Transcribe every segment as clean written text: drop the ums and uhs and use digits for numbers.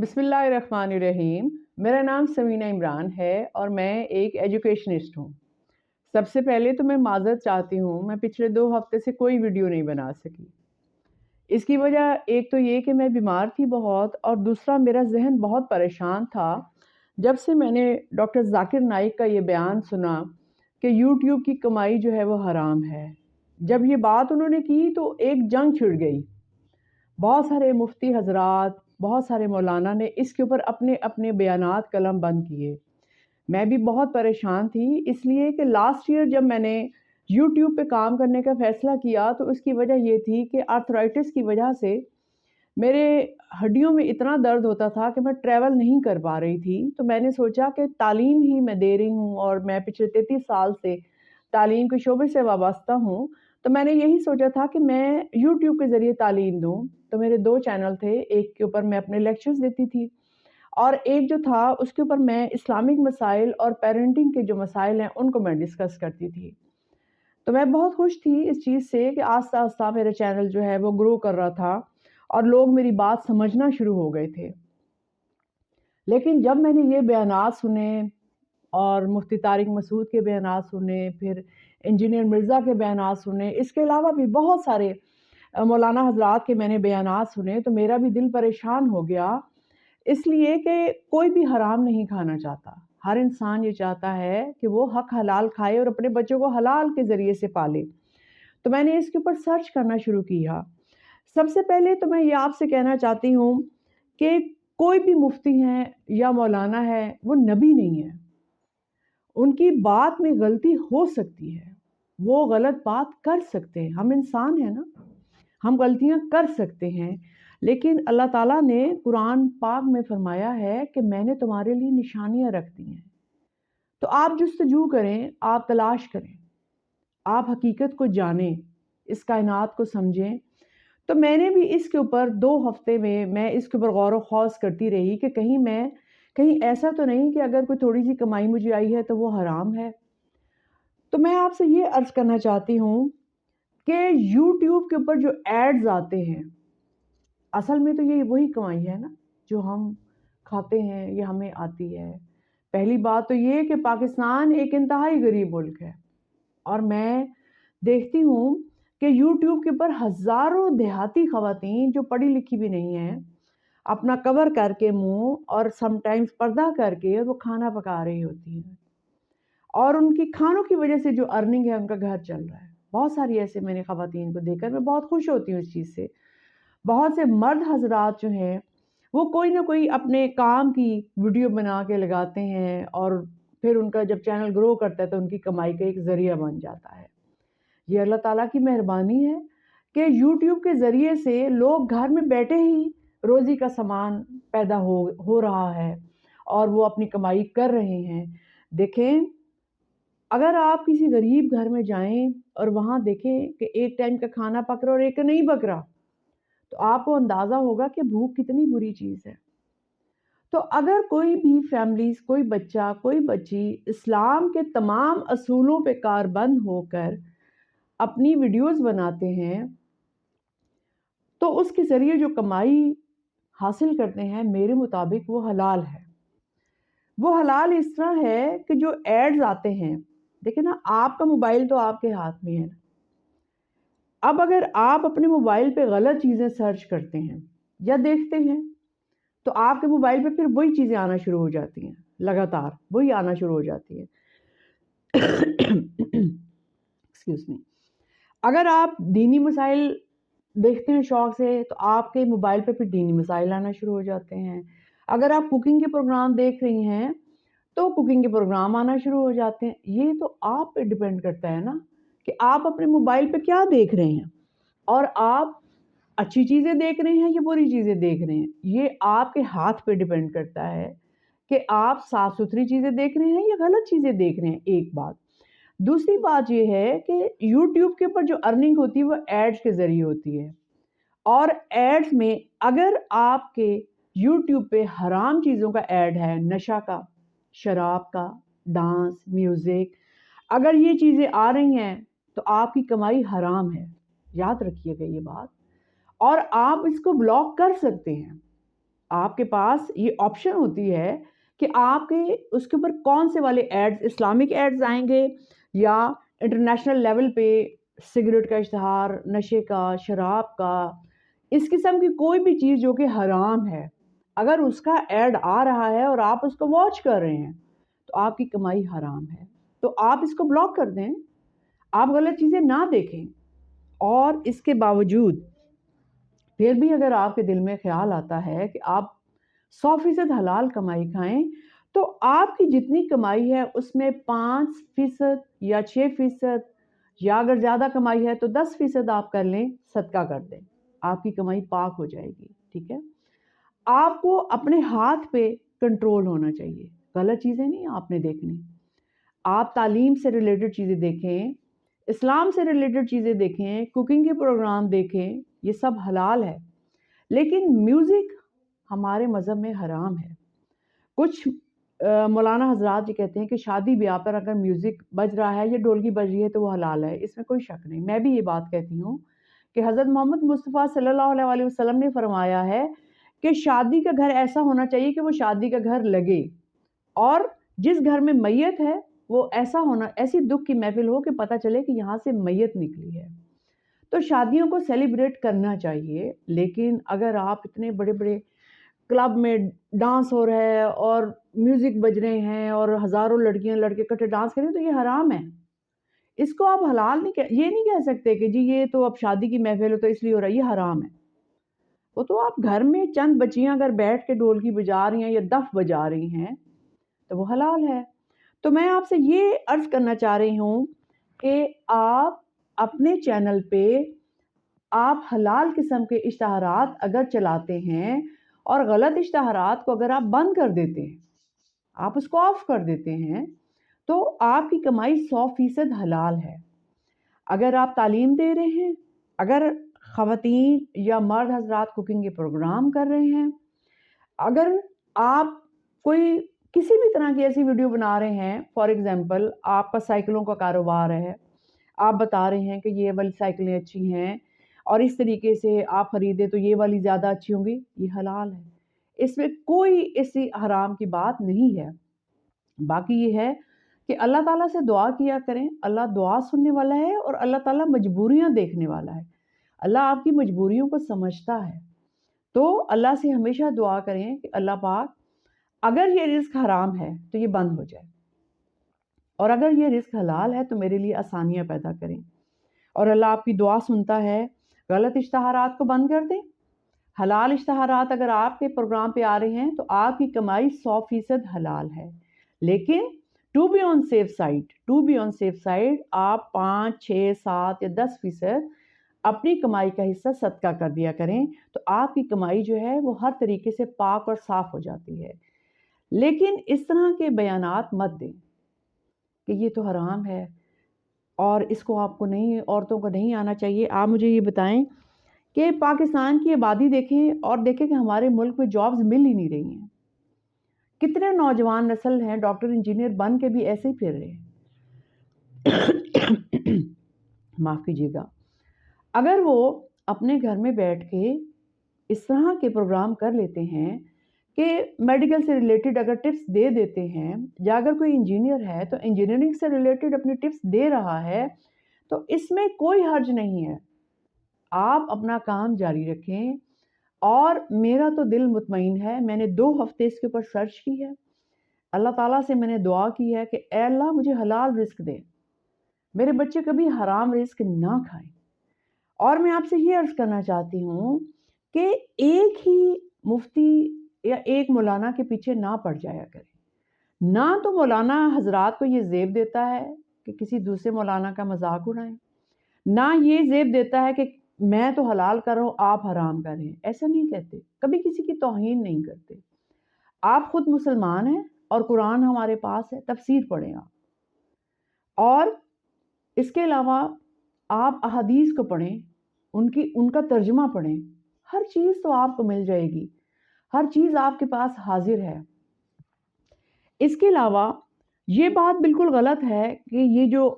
बिस्मिल्लाहिर्रहमानिर्रहीम। मेरा नाम समीना इमरान है और मैं एक एजुकेशनिस्ट हूँ। सबसे पहले तो मैं माज़रत चाहती हूँ, मैं पिछले 2 हफ़्ते से कोई वीडियो नहीं बना सकी। इसकी वजह एक तो ये कि मैं बीमार थी बहुत, और दूसरा मेरा ज़हन बहुत परेशान था जब से मैंने डॉक्टर ज़ाकिर नाइक का ये बयान सुना कि यूट्यूब की कमाई जो है वो हराम है। जब ये बात उन्होंने की तो एक जंग छिड़ गई। बहुत सारे मुफ्ती हज़रात, बहुत सारे मौलाना ने इसके ऊपर अपने अपने बयानात कलम बंद किए। मैं भी बहुत परेशान थी, इसलिए कि लास्ट ईयर जब मैंने यूट्यूब पे काम करने का फ़ैसला किया तो उसकी वजह ये थी कि आर्थराइटिस की वजह से मेरे हड्डियों में इतना दर्द होता था कि मैं ट्रैवल नहीं कर पा रही थी। तो मैंने सोचा कि तालीम ही मैं दे रही हूँ और मैं पिछले 33 साल से तालीम के शोबे से वाबस्ता हूँ। तो मैंने यही सोचा था कि मैं यूट्यूब के ज़रिए तालीम दूँ। तो मेरे 2 चैनल थे, एक के ऊपर मैं अपने लेक्चर्स देती थी और एक जो था उसके ऊपर मैं इस्लामिक मसाइल और पेरेंटिंग के जो मसाइल हैं उनको मैं डिस्कस करती थी। तो मैं बहुत खुश थी इस चीज़ से कि आस्ता-आस्ता मेरा चैनल जो है वो ग्रो कर रहा था और लोग मेरी बात समझना शुरू हो गए थे। लेकिन जब मैंने ये बयानात सुने और मुफ्ती तारिक मसूद के बयानात सुने, फिर इंजीनियर मिर्ज़ा के बयानात सुने, इसके अलावा भी बहुत सारे मौलाना हज़रात के मैंने बयानात सुने, तो मेरा भी दिल परेशान हो गया। इसलिए कि कोई भी हराम नहीं खाना चाहता। हर इंसान ये चाहता है कि वो हक हलाल खाए और अपने बच्चों को हलाल के ज़रिए से पाले। तो मैंने इसके ऊपर सर्च करना शुरू किया। सबसे पहले तो मैं ये आपसे कहना चाहती हूँ कि कोई भी मुफ्ती हैं या मौलाना है, वो नबी नहीं है। उनकी बात में गलती हो सकती है। वो गलत बात कर सकते हैं, हम इंसान हैं ना, हम गलतियाँ कर सकते हैं। लेकिन अल्लाह ताला ने कुरान पाक में फ़रमाया है कि मैंने तुम्हारे लिए निशानियाँ रख दी हैं। तो आप जुस्तजू करें, आप तलाश करें, आप हकीकत को जानें, इस कायनात को समझें। तो मैंने भी इसके ऊपर 2 हफ़्ते में मैं इसके ऊपर गौर व ख़ौस करती रही कि कहीं ऐसा तो नहीं कि अगर कोई थोड़ी-सी कमाई मुझे आई है तो वो हराम है। तो मैं आपसे ये अर्ज़ करना चाहती हूँ कि यूट्यूब के ऊपर जो एड्स आते हैं, असल में तो ये वही कमाई है ना, जो हम खाते हैं, ये हमें आती है। पहली बात तो ये कि पाकिस्तान एक इंतहाई गरीब मुल्क है और मैं देखती हूँ कि यूट्यूब के ऊपर हज़ारों देहाती ख़वातीन जो पढ़ी-लिखी भी नहीं हैं, अपना कवर करके मुँह और समटाइम्स पर्दा करके वो खाना पका रही होती हैं। और उनकी खानों की वज़ह से जो अर्निंग है, उनका घर चल रहा है। बहुत सारी ऐसे मैंने ख़वातीन को देखकर मैं बहुत खुश होती हूँ इस चीज़ से। बहुत से मर्द हज़रात जो हैं, वो कोई ना कोई अपने काम की वीडियो बना के लगाते हैं और फिर उनका जब चैनल ग्रो करता है तो उनकी कमाई का एक ज़रिया बन जाता है। ये अल्लाह ताला की मेहरबानी है कि यूट्यूब के ज़रिए से लोग घर में बैठे ही रोज़ी का सामान पैदा हो रहा है और वो अपनी कमाई कर रहे हैं। देखें, अगर आप किसी गरीब घर में जाएँ और वहाँ देखें कि एक टाइम का खाना पक रहा है और एक का नहीं पक रहा, तो आपको अंदाज़ा होगा कि भूख कितनी बुरी चीज़ है। तो अगर कोई भी फैमिलीज़, कोई बच्चा, कोई बच्ची इस्लाम के तमाम असूलों पे कारबंद होकर अपनी वीडियोज़ बनाते हैं, तो उसके ज़रिए जो कमाई हासिल करते हैं, मेरे मुताबिक वो हलाल है। वो हलाल इस तरह है कि जो एड्स आते हैं, देखिए ना, आपका मोबाइल तो आपके हाथ में है। अब अगर आप अपने मोबाइल पे गलत चीज़ें सर्च करते हैं या देखते हैं, तो आपके मोबाइल पे फिर वही चीज़ें आना शुरू हो जाती हैं, लगातार वही आना शुरू हो जाती हैं। Excuse me. अगर आप दीनी मसाइल देखते हैं शौक से, तो आपके मोबाइल पे फिर दीनी मसाइल आना शुरू हो जाते हैं। अगर आप कुकिंग के प्रोग्राम देख रही हैं, तो कुकिंग के प्रोग्राम आना शुरू हो जाते हैं। ये तो आप पे डिपेंड करता है ना कि आप अपने मोबाइल पे क्या देख रहे हैं और आप अच्छी चीज़ें देख रहे हैं या बुरी चीज़ें देख रहे हैं। ये आपके हाथ पे डिपेंड करता है कि आप साफ-सुथरी चीज़ें देख रहे हैं या गलत चीज़ें देख रहे हैं, एक बात। दूसरी बात ये है कि यूट्यूब के ऊपर जो अर्निंग होती है वो एड्स के ज़रिए होती है और एड्स में अगर आपके यूट्यूब पे हराम चीज़ों का ऐड है, नशा का, शराब का, डांस, म्यूज़िक, अगर ये चीज़ें आ रही हैं, तो आपकी कमाई हराम है। याद रखिएगा ये बात। और आप इसको ब्लॉक कर सकते हैं। آپ کے پاس یہ آپشن ہوتی ہے کہ آپ کے اس کے اوپر کون سے والے ایڈز، اسلامک ایڈز آئیں گے یا انٹرنیشنل لیول پہ سگریٹ کا اشتہار، نشے کا، شراب کا، اس قسم کی کوئی بھی چیز جو کہ حرام ہے، اگر اس کا ایڈ آ رہا ہے اور آپ اس کو واچ کر رہے ہیں تو آپ کی کمائی حرام ہے، تو آپ اس کو بلاک کر دیں، آپ غلط چیزیں نہ دیکھیں۔ اور اس کے باوجود پھر بھی اگر آپ کے دل میں خیال آتا ہے کہ آپ 100% حلال کمائی کھائیں، تو آپ کی جتنی کمائی ہے اس میں 5% یا 6%، یا اگر زیادہ کمائی ہے تو 10% آپ کر لیں، صدقہ کر دیں، آپ کی کمائی پاک ہو جائے گی، ٹھیک ہے؟ آپ کو اپنے ہاتھ پہ کنٹرول ہونا چاہیے، غلط چیزیں نہیں آپ نے دیکھنی۔ آپ تعلیم سے ریلیٹڈ چیزیں دیکھیں، اسلام سے ریلیٹڈ چیزیں دیکھیں، کوکنگ کے پروگرام دیکھیں، یہ سب حلال ہے، لیکن میوزک ہمارے مذہب میں حرام ہے۔ کچھ مولانا حضرات یہ کہتے ہیں کہ شادی بیاہ پر اگر میوزک بج رہا ہے یا ڈولکی بج رہی ہے تو وہ حلال ہے، اس میں کوئی شک نہیں۔ میں بھی یہ بات کہتی ہوں کہ حضرت محمد مصطفیٰ صلی اللہ علیہ وسلم نے فرمایا ہے کہ شادی کا گھر ایسا ہونا چاہیے کہ وہ شادی کا گھر لگے، اور جس گھر میں میت ہے وہ ایسی دکھ کی محفل ہو کہ پتہ چلے کہ یہاں سے میت نکلی ہے۔ تو شادیوں کو سیلیبریٹ کرنا چاہیے، لیکن اگر آپ اتنے بڑے بڑے کلب میں ڈانس ہو رہا ہے اور میوزک بج رہے ہیں اور ہزاروں لڑکیاں لڑکے اکٹھے ڈانس کریں تو یہ حرام ہے۔ اس کو آپ حلال یہ نہیں کہہ سکتے کہ جی یہ تو اب شادی کی محفل ہو تو اس لیے ہو رہا ہے، یہ حرام ہے۔ وہ تو آپ گھر میں چند بچیاں اگر بیٹھ کے ڈھولکی بجا رہی ہیں یا دف بجا رہی ہیں تو وہ حلال ہے۔ تو میں آپ سے یہ عرض کرنا چاہ رہی ہوں کہ آپ اپنے چینل پہ آپ حلال قسم کے اشتہارات اگر چلاتے ہیں اور غلط اشتہارات کو اگر آپ بند کر دیتے ہیں، آپ اس کو آف کر دیتے ہیں، تو آپ کی کمائی 100% حلال ہے۔ اگر آپ تعلیم دے رہے ہیں، اگر خواتین یا مرد حضرات کوکنگ کے پروگرام کر رہے ہیں، اگر آپ کوئی کسی بھی طرح کی ایسی ویڈیو بنا رہے ہیں، فار ایگزامپل آپ کا سائیکلوں کا کاروبار ہے، آپ بتا رہے ہیں کہ یہ والی سائیکلیں اچھی ہیں اور اس طریقے سے آپ خریدیں تو یہ والی زیادہ اچھی ہوں گی، یہ حلال ہے، اس میں کوئی ایسی حرام کی بات نہیں ہے۔ باقی یہ ہے کہ اللہ تعالیٰ سے دعا کیا کریں، اللہ دعا سننے والا ہے اور اللہ تعالیٰ مجبوریاں دیکھنے والا ہے، اللہ آپ کی مجبوریوں کو سمجھتا ہے۔ تو اللہ سے ہمیشہ دعا کریں کہ اللہ پاک اگر یہ رزق حرام ہے تو یہ بند ہو جائے، اور اگر یہ رزق حلال ہے تو میرے لیے آسانیاں پیدا کریں، اور اللہ آپ کی دعا سنتا ہے۔ غلط اشتہارات کو بند کر دیں، حلال اشتہارات اگر آپ کے پروگرام پہ آ رہے ہیں تو آپ کی کمائی 100% حلال ہے، لیکن to be on safe side آپ 5، 6، 7 یا 10% اپنی کمائی کا حصہ صدقہ کر دیا کریں، تو آپ کی کمائی جو ہے وہ ہر طریقے سے پاک اور صاف ہو جاتی ہے۔ لیکن اس طرح کے بیانات مت دیں کہ یہ تو حرام ہے اور اس کو آپ کو نہیں، عورتوں کو نہیں آنا چاہیے۔ آپ مجھے یہ بتائیں کہ پاکستان کی آبادی دیکھیں اور دیکھیں کہ ہمارے ملک میں جابز مل ہی نہیں رہی ہیں، کتنے نوجوان نسل ہیں ڈاکٹر انجینئر بن کے بھی ایسے ہی پھر رہے ہیں معاف کیجیے گا۔ اگر وہ اپنے گھر میں بیٹھ کے اس طرح کے پروگرام کر لیتے ہیں کہ میڈیکل سے ریلیٹڈ اگر ٹپس دے دیتے ہیں، یا اگر کوئی انجینئر ہے تو انجینئرنگ سے ریلیٹڈ اپنی ٹپس دے رہا ہے، تو اس میں کوئی حرج نہیں ہے، آپ اپنا کام جاری رکھیں۔ اور میرا تو دل مطمئن ہے، میں نے 2 ہفتے اس کے اوپر سرچ کی ہے، اللہ تعالیٰ سے میں نے دعا کی ہے کہ اے اللہ مجھے حلال رزق دے، میرے بچے کبھی حرام رزق نہ کھائیں۔ اور میں آپ سے یہ عرض کرنا چاہتی ہوں کہ ایک ہی مفتی یا ایک مولانا کے پیچھے نہ پڑ جایا کریں، نہ تو مولانا حضرات کو یہ زیب دیتا ہے کہ کسی دوسرے مولانا کا مذاق اڑائیں، نہ یہ زیب دیتا ہے کہ میں تو حلال کر رہا ہوں آپ حرام کر رہے ہیں، ایسا نہیں کہتے، کبھی کسی کی توہین نہیں کرتے۔ آپ خود مسلمان ہیں اور قرآن ہمارے پاس ہے، تفسیر پڑھیں آپ، اور اس کے علاوہ آپ احادیث کو پڑھیں، ان کا ترجمہ پڑھیں، ہر چیز تو آپ کو مل جائے گی، ہر چیز آپ کے پاس حاضر ہے۔ اس کے علاوہ یہ بات بالکل غلط ہے کہ یہ جو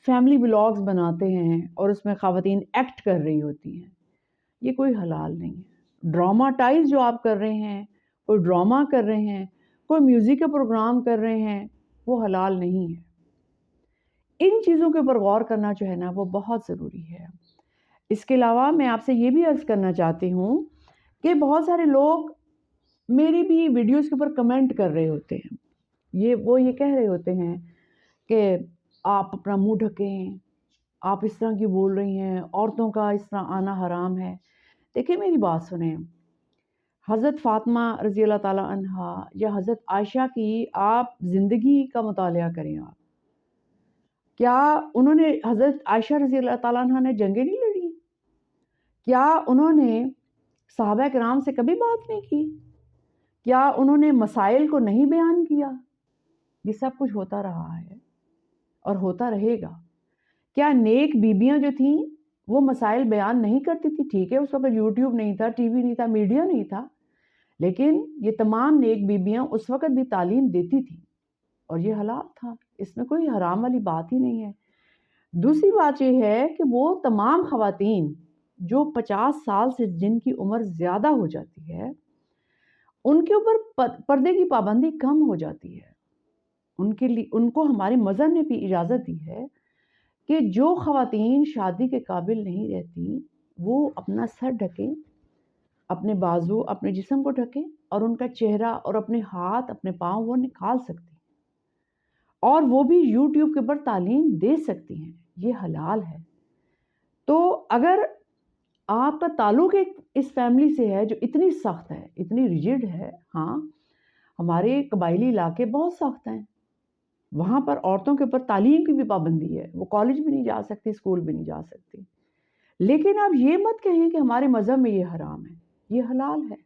فیملی ولاگز بناتے ہیں اور اس میں خواتین ایکٹ کر رہی ہوتی ہیں، یہ کوئی حلال نہیں ہے۔ ڈراماٹائز جو آپ کر رہے ہیں कोई ड्रामा कर रहे हैं, कोई म्यूज़िक का प्रोग्राम कर रहे हैं, वो हलाल नहीं है। इन चीज़ों के ऊपर गौर करना जो है ना वो बहुत ज़रूरी है। इसके अलावा मैं आपसे ये भी अर्ज़ करना चाहती हूँ कि बहुत सारे लोग मेरी भी वीडियोज़ के ऊपर कमेंट कर रहे होते हैं। ये कह रहे होते हैं कि आप अपना मुँह ढकें, आप इस तरह क्यों बोल रही हैं, औरतों का इस तरह आना हराम है। देखिए मेरी बात सुनें, हज़रत फ़ातिमा रज़ी अल्लाह ताला अन्हा या हज़रत आयशा की आप ज़िंदगी का मुतालिया करें आप। क्या उन्होंने हज़रत आयशा रज़ी अल्लाह ताला अन्हा ने जंगें नहीं लड़ी? क्या उन्होंने सहाबा किराम से कभी बात नहीं की? क्या उन्होंने मसाइल को नहीं बयान किया? ये सब कुछ होता रहा है और होता रहेगा। क्या नेक बीबियाँ जो थीं, वो मसाइल बयान नहीं करती थी? ठीक है, उस वक़्त यूट्यूब नहीं था, टीवी नहीं था, मीडिया नहीं था, लेकिन ये तमाम नेक बीबियाँ उस वक़्त भी तालीम देती थीं और ये हलाल था। इसमें कोई हराम वाली बात ही नहीं है। दूसरी बात ये है कि वो तमाम ख़वातीन जो 50 साल से जिनकी उम्र ज़्यादा हो जाती है, उनके ऊपर पर्दे की पाबंदी कम हो जाती है। उनके लिए उनको हमारे मज़हब ने भी इजाज़त दी है कि जो ख़वातीन शादी के काबिल नहीं रहती, वो अपना सर ढकें, अपने बाजू, अपने जिस्म को ढकें और उनका चेहरा और अपने हाथ, अपने पाँव वो निकाल सकती हैं और वो भी यूट्यूब के ऊपर तालीम दे सकती हैं। ये हलाल है। तो अगर आपका ताल्लुक़ एक इस फ़ैमिली से है जो इतनी सख़्त है, इतनी रिजिड है, हाँ, हमारे कबायली इलाके बहुत सख़्त हैं। वहाँ पर औरतों के ऊपर तालीम की भी पाबंदी है। वो कॉलेज भी नहीं जा सकती, स्कूल भी नहीं जा सकती। लेकिन आप ये मत कहें कि हमारे मज़हब में ये हराम है। ये हलाल है।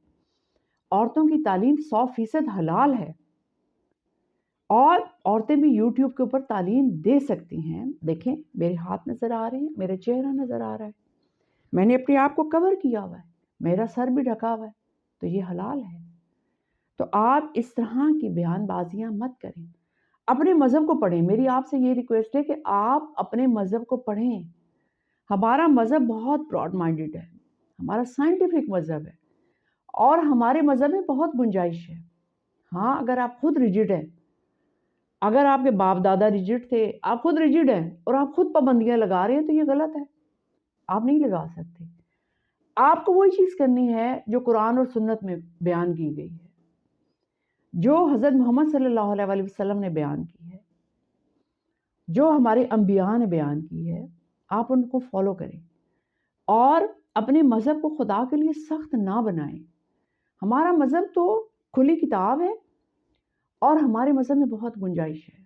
औरतों की तालीम 100% हलाल है और औरतें भी यूट्यूब के ऊपर तालीम दे सकती हैं। देखें, मेरे हाथ नज़र आ रहे हैं, मेरा चेहरा नज़र आ रहा है। मैंने अपने आप को कवर किया हुआ है, मेरा सर भी ढका हुआ है, तो ये हलाल है। तो आप इस तरह की बयानबाज़ियाँ मत करें। अपने मज़हब को पढ़ें। मेरी आपसे ये रिक्वेस्ट है कि आप अपने मज़हब को पढ़ें। हमारा मज़हब बहुत ब्रॉड माइंडेड है। हमारा साइंटिफिक मज़हब है और हमारे मज़हब में बहुत गुंजाइश है। हाँ, अगर आप खुद रिजिड हैं, अगर आपके बाप-दादा रिजिड थे, आप खुद रिजिड हैं और आप खुद पाबंदियाँ लगा रहे हैं, तो ये गलत है। आप नहीं लगा सकते। आपको वही चीज़ करनी है जो कुरान और सुन्नत में बयान की गई है, जो हज़रत मोहम्मद सल्लल्लाहु अलैहि वसल्लम ने बयान की है, जो हमारे अंबिया ने बयान की है। आप उनको फ़ॉलो करें और अपने मज़हब को खुदा के लिए सख्त ना बनाएं। हमारा मज़हब तो खुली किताब है और हमारे मज़हब में बहुत गुंजाइश है।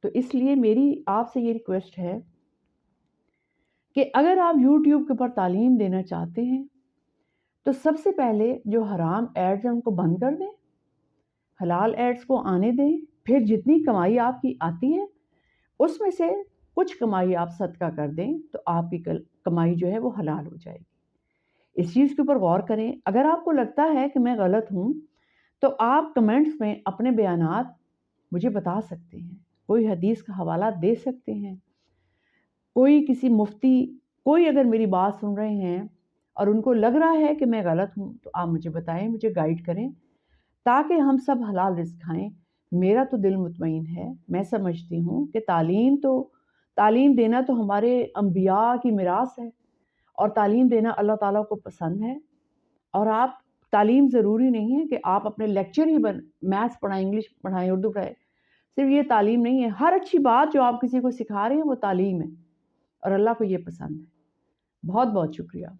तो इसलिए मेरी आपसे ये रिक्वेस्ट है कि अगर आप यूट्यूब के ऊपर तालीम देना चाहते हैं, तो सबसे पहले जो हराम एड्स हैं उनको बंद कर दें, हलाल एड्स को आने दें। फिर जितनी कमाई आपकी आती है, उसमें से कुछ कमाई आप सदका कर दें, तो आपकी कमाई जो है वो हलाल हो जाएगी। इस चीज़ के ऊपर गौर करें। अगर आपको लगता है कि मैं गलत हूँ, तो आप कमेंट्स में अपने बयानात मुझे बता सकते हैं। कोई हदीस का हवाला दे सकते हैं। कोई किसी मुफ्ती, कोई अगर मेरी बात सुन रहे हैं और उनको लग रहा है कि मैं गलत हूँ, तो आप मुझे बताएं, मुझे गाइड करें, ताकि हम सब हलाल रिज़्क खाएँ। मेरा तो दिल मुतमईन है। मैं समझती हूँ कि तालीम देना तो हमारे अंबिया की मिरास है और तालीम देना अल्लाह ताला को पसंद है। और आप तालीम ज़रूरी नहीं है कि आप अपने लेक्चर ही मैथ्स पढ़ाएँ, इंग्लिश पढ़ाएँ, उर्दू पढ़ाएँ। सिर्फ़ ये तालीम नहीं है। हर अच्छी बात जो आप किसी को सिखा रहे हैं वो तालीम है और अल्लाह को ये पसंद है। बहुत-बहुत शुक्रिया।